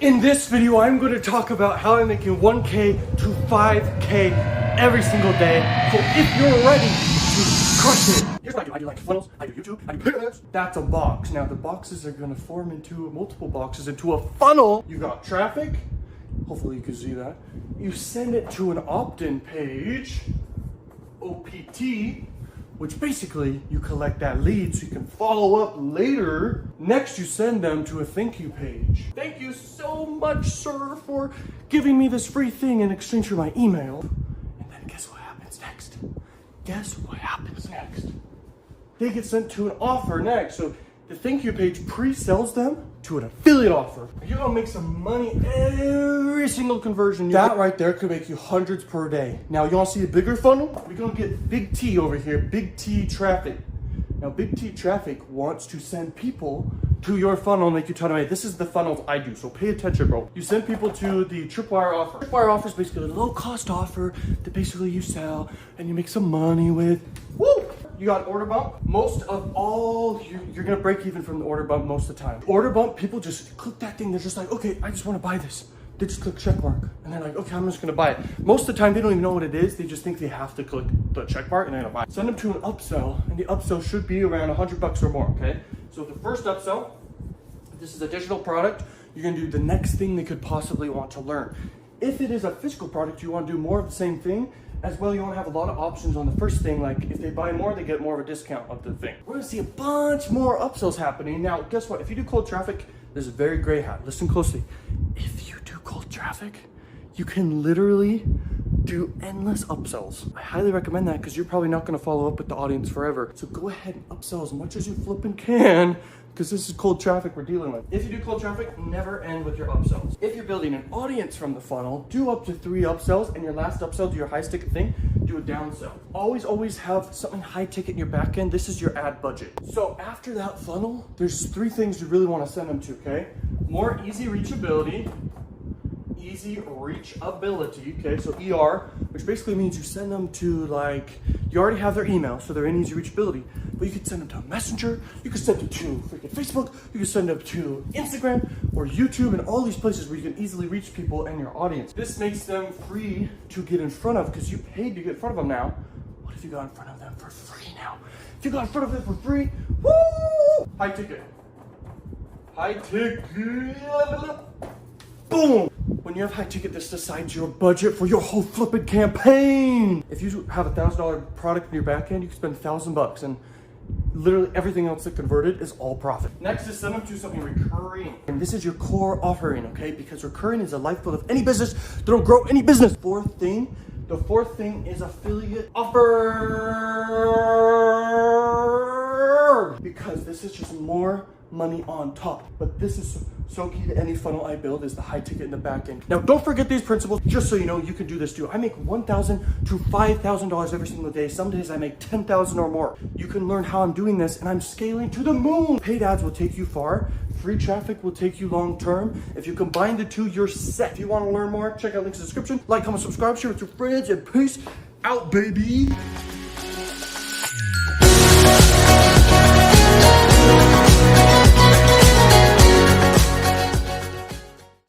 In this video, I'm going to talk about how I'm making 1K to 5K every single day. So if you're ready to crush it, here's what I do. I do like funnels, I do YouTube, I do payouts. That's a box. Now the boxes are going to form into multiple boxes into a funnel. You got traffic. Hopefully you can see that. You send it to an opt-in page, OPT, which basically you collect that lead so you can follow up later. Next, you send them to a thank you page. Thank you so much, sir, for giving me this free thing in exchange for my email. And then guess what happens next? Guess what happens next? They get sent to an offer next. So the thank you page pre-sells them to an affiliate offer. You're gonna make some money every single conversion. That right there could make you hundreds per day. Now you wanna see a bigger funnel? We're gonna get Big T over here, Big T Traffic. Now Big T Traffic wants to send people to your funnel and make you ton of money. This is the funnels I do, so pay attention, bro. You send people to the Tripwire offer. Tripwire offer is basically a low cost offer that basically you sell and you make some money with. Woo! You got order bump. Most of all, you're gonna break even from the order bump most of the time. Order bump, people just click that thing. They're just like, okay, I just wanna buy this. They just click check mark. And they're like, okay, I'm just gonna buy it. Most of the time, they don't even know what it is. They just think they have to click the check mark and they're gonna buy it. Send them to an upsell, and the upsell should be around $100 or more, okay? So the first upsell, this is a digital product. You're gonna do the next thing they could possibly want to learn. If it is a physical product, you wanna do more of the same thing. As well, you want to have a lot of options on the first thing, like if they buy more, they get more of a discount of the thing. We're going to see a bunch more upsells happening. Now, guess what? If you do cold traffic, there's a very gray hat. Listen closely. If you do cold traffic, you can literally do endless upsells. I highly recommend that because you're probably not going to follow up with the audience forever. So go ahead and upsell as much as you flipping can, because this is cold traffic we're dealing with. If you do cold traffic, never end with your upsells. If you're building an audience from the funnel, do up to 3 upsells, and your last upsell to your highest ticket thing, do a downsell. Always have something high ticket in your back end. This is your ad budget. So after that funnel, there's 3 things you really want to send them to, okay? More easy reachability, okay? So ER, which basically means you send them to, like, you already have their email, so they're in easy reachability, but you could send them to Messenger, you could send them to freaking Facebook, you could send them to Instagram or YouTube and all these places where you can easily reach people and your audience. This makes them free to get in front of because you paid to get in front of them now. What if you got in front of them for free now? If you got in front of them for free, woo! High ticket. High ticket. Boom! When you have high ticket, this decides your budget for your whole flipping campaign. If you have a $1,000 product in your back end, you can spend $1,000 and literally everything else that converted is all profit. Next is send them to something recurring. And this is your core offering, okay? Because recurring is the lifeblood of any business that'll grow any business. The fourth thing is affiliate offer. Because this is just more money on top. But this is so key to any funnel I build is the high ticket in the back end. Now, don't forget these principles, just so you know you can do this too. I make $1,000 to $5,000 every single day. Some days I make $10,000 or more. You can learn how I'm doing this and I'm scaling to the moon. Paid ads will take you far. Free traffic will take you long term. If you combine the two, you're set. If you want to learn more, check out links in the description. Like, comment, subscribe, share with your friends, and peace out, baby.